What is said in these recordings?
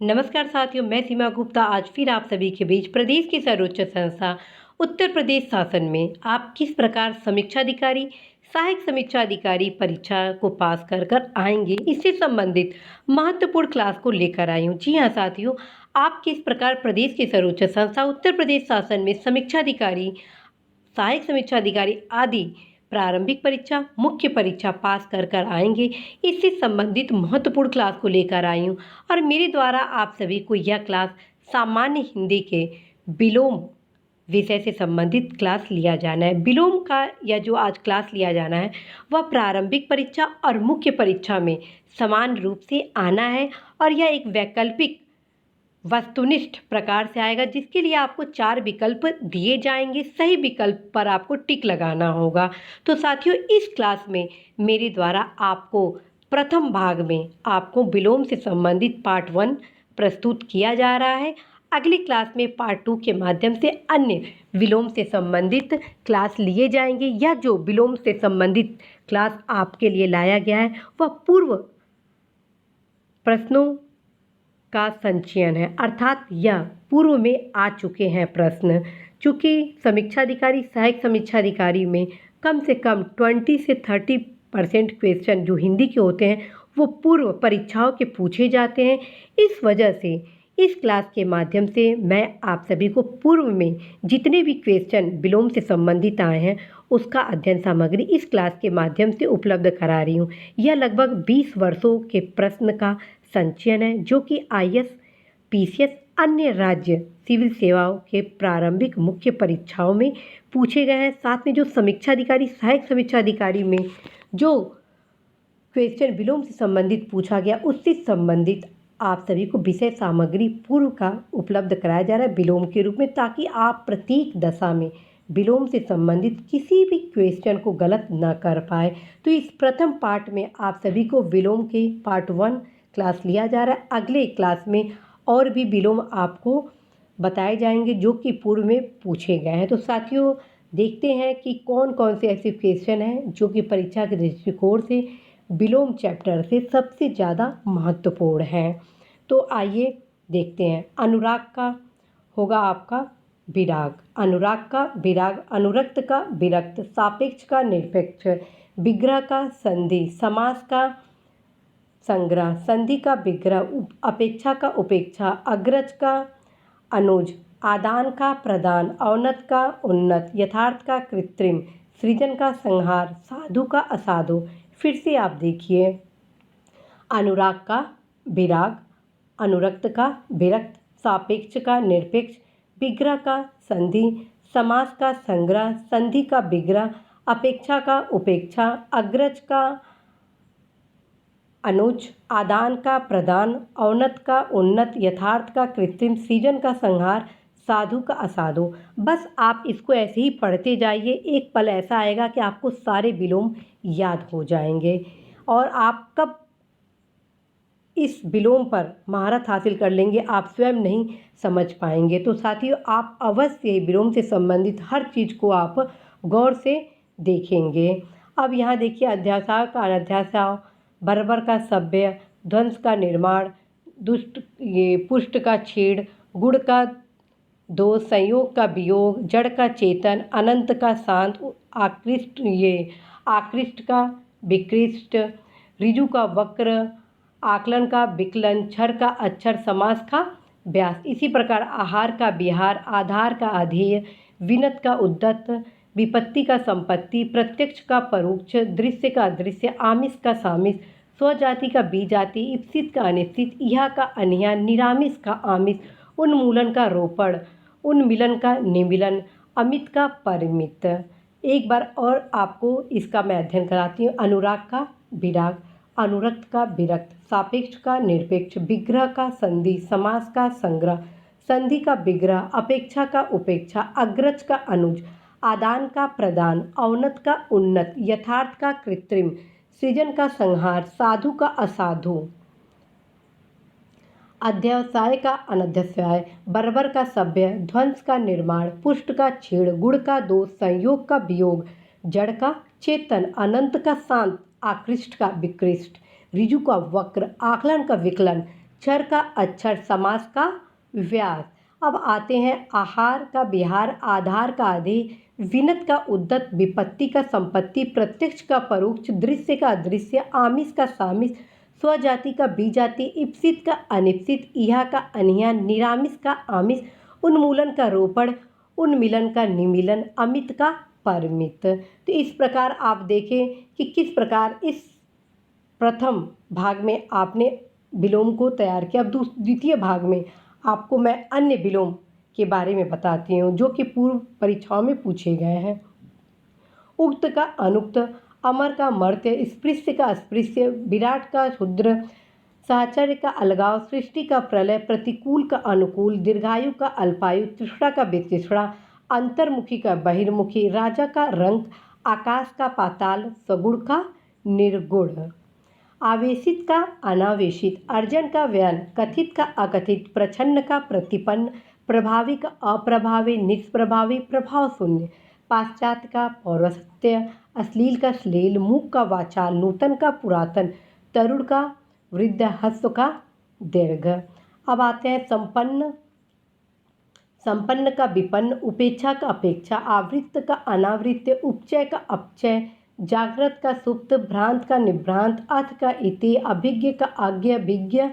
नमस्कार साथियों, मैं सीमा गुप्ता आज फिर आप सभी के बीच प्रदेश की सर्वोच्च संस्था उत्तर प्रदेश शासन में आप किस प्रकार समीक्षा अधिकारी, सहायक समीक्षा अधिकारी परीक्षा को पास कर कर आएंगे, इससे संबंधित महत्वपूर्ण क्लास को लेकर आई हूँ। जी हाँ साथियों, आप किस प्रकार प्रदेश की सर्वोच्च संस्था उत्तर प्रदेश शासन में समीक्षा अधिकारी, सहायक समीक्षा अधिकारी आदि प्रारंभिक परीक्षा, मुख्य परीक्षा पास कर कर आएंगे, इससे संबंधित महत्वपूर्ण क्लास को लेकर आई हूँ। और मेरे द्वारा आप सभी को यह क्लास सामान्य हिंदी के विलोम विषय से संबंधित क्लास लिया जाना है। विलोम का यह जो आज क्लास लिया जाना है वह प्रारंभिक परीक्षा और मुख्य परीक्षा में समान रूप से आना है, और यह एक वैकल्पिक वस्तुनिष्ठ प्रकार से आएगा, जिसके लिए आपको 4 विकल्प दिए जाएंगे। सही विकल्प पर आपको टिक लगाना होगा। तो साथियों, इस क्लास में मेरे द्वारा आपको प्रथम भाग में आपको विलोम से संबंधित पार्ट 1 प्रस्तुत किया जा रहा है। अगली क्लास में पार्ट 2 के माध्यम से अन्य विलोम से संबंधित क्लास लिए जाएंगे। यह जो विलोम से संबंधित क्लास आपके लिए लाया गया है वह पूर्व प्रश्नों का संचयन है, अर्थात यह पूर्व में आ चुके हैं प्रश्न। चूँकि समीक्षा अधिकारी, सहायक समीक्षा अधिकारी में कम से कम 20 से 30% क्वेश्चन जो हिंदी के होते हैं वो पूर्व परीक्षाओं के पूछे जाते हैं। इस वजह से इस क्लास के माध्यम से मैं आप सभी को पूर्व में जितने भी क्वेश्चन विलोम से संबंधित आए हैं उसका अध्ययन सामग्री इस क्लास के माध्यम से उपलब्ध करा रही हूँ। यह लगभग 20 वर्षों के प्रश्न का संचयन है, जो कि आईएएस, पीसीएस, अन्य राज्य सिविल सेवाओं के प्रारंभिक मुख्य परीक्षाओं में पूछे गए हैं। साथ में जो समीक्षा अधिकारी, सहायक समीक्षा अधिकारी में जो क्वेश्चन विलोम से संबंधित पूछा गया उससे संबंधित आप सभी को विषय सामग्री पूर्व का उपलब्ध कराया जा रहा है विलोम के रूप में, ताकि आप प्रत्येक दशा में विलोम से संबंधित किसी भी क्वेश्चन को गलत न कर पाए। तो इस प्रथम पार्ट में आप सभी को विलोम के पार्ट 1 क्लास लिया जा रहा है। अगले क्लास में और भी विलोम आपको बताए जाएंगे जो कि पूर्व में पूछे गए हैं। तो साथियों, देखते हैं कि कौन कौन से ऐसे क्वेश्चन हैं जो कि परीक्षा के दृष्टिकोण से विलोम चैप्टर से सबसे ज़्यादा महत्वपूर्ण है। तो आइए देखते हैं। अनुराग का होगा आपका विराग, अनुराग का विराग, अनुरक्त का विरक्त, सापेक्ष का निरपेक्ष, विग्रह का संधि, समास का संग्रह, संधि का विग्रह, अपेक्षा का उपेक्षा, अग्रज का अनुज, आदान का प्रदान, औन्नत का उन्नत, यथार्थ का कृत्रिम, सृजन का संहार, साधु का असाधु। फिर से आप देखिए, अनुराग का विराग, अनुरक्त का विरक्त, सापेक्ष का निरपेक्ष, विग्रह का संधि, समास का संग्रह, संधि का विग्रह, अपेक्षा का उपेक्षा, अग्रज का अनुज, आदान का प्रदान, औन्नत का उन्नत, यथार्थ का कृत्रिम, सृजन का संहार, साधु का असाधु। बस आप इसको ऐसे ही पढ़ते जाइए, एक पल ऐसा आएगा कि आपको सारे विलोम याद हो जाएंगे और आप कब इस विलोम पर महारत हासिल कर लेंगे आप स्वयं नहीं समझ पाएंगे। तो साथियों, आप अवश्य विलोम से संबंधित हर चीज़ को आप गौर से देखेंगे। अब यहाँ देखिए, अध्यासाव का अनध्यासाव, बर्बर का सभ्य, ध्वंस का निर्माण, दुष्ट पुष्ट का छेड़, गुण का दोष, संयोग का वियोग, जड़ का चेतन, अनंत का शांत, आकृष्ट का विकृष्ट, ऋजु का वक्र, आकलन का विकलन, क्षर का अक्षर, समास का व्यास। इसी प्रकार आहार का विहार, आधार का अधेय, विनत का उद्दत, विपत्ति का संपत्ति, प्रत्यक्ष का परोक्ष, दृश्य का अदृश्य, आमिष का सामिष, स्वजाति का बीजाति, इप्सित का अनिश्चित, इहा का अनिहा, निरामिष का आमिष, उन्मूलन का रोपण, उन्मिलन का निमिलन, अमित का परिमित। एक बार और आपको इसका मैं अध्ययन कराती हूँ। अनुराग का विराग, अनुरक्त का विरक्त, सापेक्ष का निरपेक्ष, विग्रह का संधि, समास का संग्रह, संधि का विग्रह, अपेक्षा का उपेक्षा, अग्रज का अनुज, आदान का प्रदान, औन्नत का उन्नत, यथार्थ का कृत्रिम, सृजन का संहार, साधु का असाधु, अध्यवसाय का अनध्यवसाय, बर्बर का सभ्य, ध्वंस का निर्माण, पुष्ट का छेड़, गुण का दोष, संयोग का वियोग, जड़ का चेतन, अनंत का शांत, आकृष्ट का विकृष्ट, ऋजु का वक्र, आकलन का विकलन, क्षर का अक्षर, समास का व्यास। अब आते हैं आहार का बिहार, आधार का आधे, विनत का उद्दत, विपत्ति का संपत्ति, प्रत्यक्ष का परोक्ष, दृश्य का अदृश्य, आमिष का सामिष, स्वजाति का विजाति, इप्सित का अनिप्सित, इहा का अनिहा, निरामिष का आमिष, उन्मूलन का रोपण, उन्मिलन का निमिलन, अमित का परमित। तो इस प्रकार आप देखें कि किस प्रकार इस प्रथम भाग में आपने विलोम को तैयार किया। अब द्वितीय भाग में आपको मैं अन्य विलोम के बारे में बताती हूँ जो कि पूर्व परीक्षाओं में पूछे गए हैं। उक्त का अनुक्त, अमर का मर्त्य, स्पृश्य का अस्पृश्य, विराट का क्षुद्र, साहचर्य का अलगाव, सृष्टि का प्रलय, प्रतिकूल का अनुकूल, दीर्घायु का अल्पायु, तृष्णा का वितृष्णा, अंतर्मुखी का बहिर्मुखी, राजा का रंक, आकाश का पाताल, सगुण का निर्गुण, आवेशित का अनावेशित, अर्जन का व्यन, कथित का अकथित, प्रच्छन्न का प्रतिपन्न, प्रभावी का अप्रभावी, निष्प्रभावी, प्रभाव शून्य, पाश्चात्य का पौरस्त्य, अश्लील का श्लील, मूक का वाचाल, नूतन का पुरातन, तरुण का वृद्ध, ह्रस्व का दीर्घ। अब आते हैं संपन्न, संपन्न का विपन्न, उपेक्षा का अपेक्षा, आवृत्त का अनावृत्त, उपचय का अपचय, जागृत का सुप्त, भ्रांत का निभ्रांत, अथ का इति, अभिज्ञ का आज्ञ, विज्ञ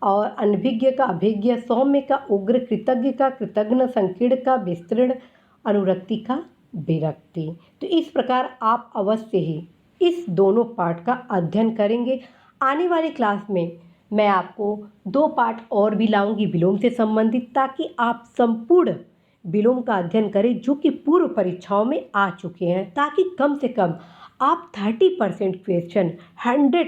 और अनभिज्ञ का अभिज्ञ, सौम्य का उग्र, कृतज्ञ का कृतघ्न, संकीर्ण का विस्तीर्ण, अनुरक्ति का विरक्ति। तो इस प्रकार आप अवश्य ही इस दोनों पाठ का अध्ययन करेंगे। आने वाली क्लास में मैं आपको 2 पाठ और भी लाऊंगी विलोम से संबंधित, ताकि आप संपूर्ण विलोम का अध्ययन करें जो कि पूर्व परीक्षाओं में आ चुके हैं, ताकि कम से कम आप 30% क्वेश्चन 100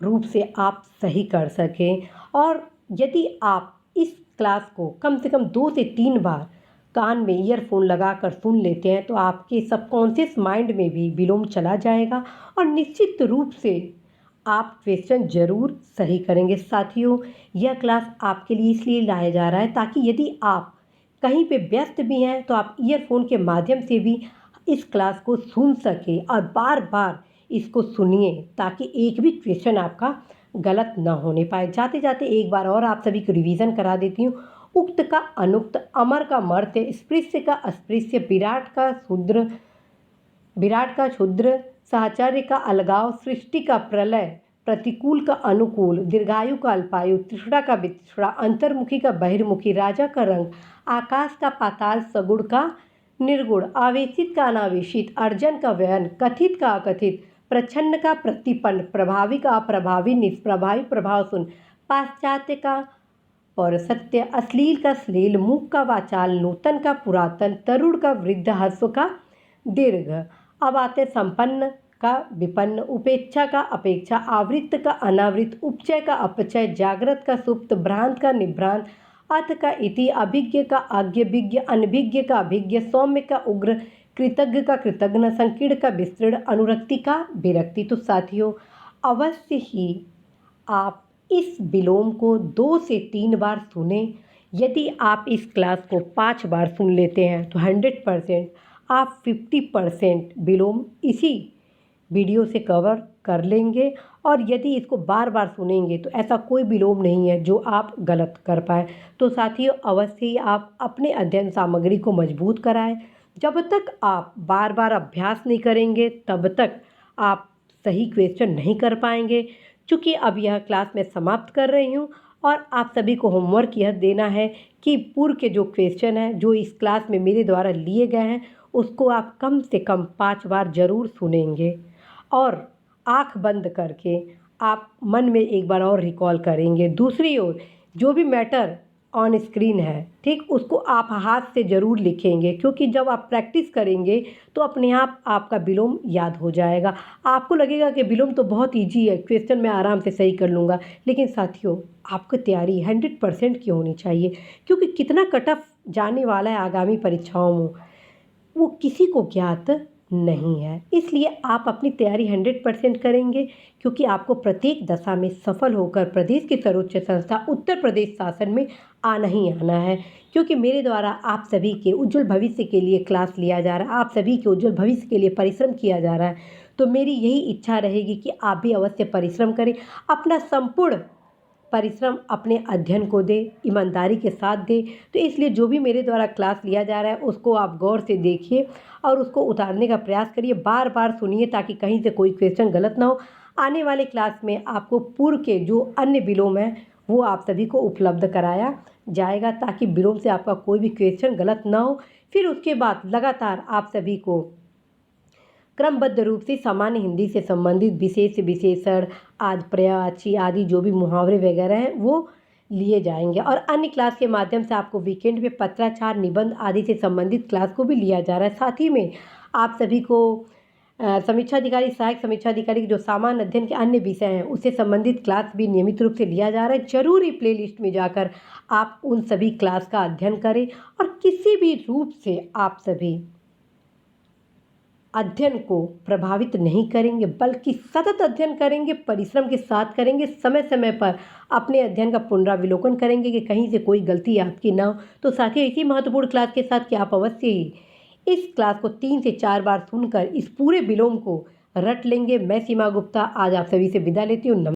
रूप से आप सही कर सकें। और यदि आप इस क्लास को कम से कम 2 से 3 बार कान में ईयरफोन लगाकर सुन लेते हैं तो आपके सबकॉन्शियस माइंड में भी विलोम चला जाएगा और निश्चित रूप से आप क्वेश्चन जरूर सही करेंगे। साथियों, यह क्लास आपके लिए इसलिए लाया जा रहा है ताकि यदि आप कहीं पे व्यस्त भी हैं तो आप ईयरफोन के माध्यम से भी इस क्लास को सुन सकें और बार बार इसको सुनिए, ताकि एक भी क्वेश्चन आपका गलत ना होने पाए। जाते जाते एक बार और आप सभी को रिवीजन करा देती हूँ। उक्त का अनुक्त, अमर का मर्त्य, स्पृश्य का अस्पृश्य, विराट का क्षुद्र, साहचर्य का अलगाव, सृष्टि का प्रलय, प्रतिकूल का अनुकूल, दीर्घायु का अल्पायु, तृष्णा का वितृष्णा, अंतर्मुखी का बहिर्मुखी, राजा का रंग, आकाश का पाताल, सगुण का निर्गुण, आवेशित का अनावेशित, अर्जन का व्ययन, कथित का अकथित, प्रच्छन्न का प्रतिपन्न, प्रभावी का अप्रभावी, निष्प्रभावी, प्रभाव शून्य, पाश्चात्य का पौरसत्य, अश्लील का श्लील, मूक का वाचाल, नूतन का पुरातन, तरुण का वृद्ध, ह्रस्व का दीर्घ। अब आते संपन्न का विपन्न, उपेक्षा का अपेक्षा, आवृत्त का अनावृत, उपचय का अपचय, जागृत का सुप्त, भ्रांत का निभ्रांत, अथ का इति, अभिज्ञ का आज्ञ, विज्ञ, अनभिज्ञ का अभिज्ञ, सौम्य का उग्र, कृतज्ञ का कृतघ्न, संकीर्ण का विस्तीर्ण, अनुरक्ति का विरक्ति। तो साथियों, अवश्य ही आप इस विलोम को 2 से 3 बार सुने। यदि आप इस क्लास को 5 बार सुन लेते हैं तो 100% आप 50% विलोम इसी वीडियो से कवर कर लेंगे। और यदि इसको बार बार सुनेंगे तो ऐसा कोई विलोम नहीं है जो आप गलत कर पाए। तो साथियों, अवश्य ही आप अपने अध्ययन सामग्री को मजबूत कराएं। जब तक आप बार बार अभ्यास नहीं करेंगे तब तक आप सही क्वेश्चन नहीं कर पाएंगे। चूँकि अब यह क्लास मैं समाप्त कर रही हूँ और आप सभी को होमवर्क यह देना है कि पूर्व के जो क्वेश्चन हैं जो इस क्लास में मेरे द्वारा लिए गए हैं उसको आप कम से कम 5 बार ज़रूर सुनेंगे और आँख बंद करके आप मन में एक बार और रिकॉल करेंगे। दूसरी ओर जो भी मैटर ऑन स्क्रीन है, ठीक, उसको आप हाथ से ज़रूर लिखेंगे, क्योंकि जब आप प्रैक्टिस करेंगे तो अपने आप आपका विलोम याद हो जाएगा। आपको लगेगा कि विलोम तो बहुत ईजी है, क्वेश्चन मैं आराम से सही कर लूँगा, लेकिन साथियों आपकी तैयारी 100% की होनी चाहिए, क्योंकि कितना कट ऑफ जाने वाला है आगामी परीक्षाओं में वो किसी को ज्ञात नहीं है। इसलिए आप अपनी तैयारी 100% करेंगे, क्योंकि आपको प्रत्येक दशा में सफल होकर प्रदेश की सर्वोच्च संस्था उत्तर प्रदेश शासन में आना ही आना है। क्योंकि मेरे द्वारा आप सभी के उज्जवल भविष्य के लिए क्लास लिया जा रहा है, आप सभी के उज्जवल भविष्य के लिए परिश्रम किया जा रहा है। तो मेरी यही इच्छा रहेगी कि आप भी अवश्य परिश्रम करें, अपना संपूर्ण परिश्रम अपने अध्ययन को दें, ईमानदारी के साथ दें। तो इसलिए जो भी मेरे द्वारा क्लास लिया जा रहा है उसको आप गौर से देखिए और उसको उतारने का प्रयास करिए, बार-बार सुनिए ताकि कहीं से कोई क्वेश्चन गलत ना हो। आने वाले क्लास में आपको पूर्व के जो अन्य विलोम हैं वो आप सभी को उपलब्ध कराया जाएगा ताकि विलोम से आपका कोई भी क्वेश्चन गलत ना हो। फिर उसके बाद लगातार आप सभी को क्रमबद्ध रूप से सामान्य हिंदी से संबंधित विशेष विशेषण, आज, पर्यायवाची आदि जो भी मुहावरे वगैरह हैं वो लिए जाएंगे और अन्य क्लास के माध्यम से आपको वीकेंड में पत्राचार, निबंध आदि से संबंधित क्लास को भी लिया जा रहा है। साथ ही में आप सभी को समीक्षा अधिकारी, सहायक समीक्षा अधिकारी के जो सामान्य अध्ययन के अन्य विषय हैं उससे संबंधित क्लास भी नियमित रूप से लिया जा रहा है। जरूरी प्लेलिस्ट में जाकर आप उन सभी क्लास का अध्ययन करें और किसी भी रूप से आप सभी अध्ययन को प्रभावित नहीं करेंगे बल्कि सतत अध्ययन करेंगे, परिश्रम के साथ करेंगे, समय समय पर अपने अध्ययन का पुनरावलोकन करेंगे कि कहीं से कोई गलती आपकी ना हो। तो साथियों, इसी महत्वपूर्ण क्लास के साथ कि आप अवश्य ही इस क्लास को 3 से 4 बार सुनकर इस पूरे विलोम को रट लेंगे। मैं सीमा गुप्ता आज आप सभी से विदा लेती हूँ।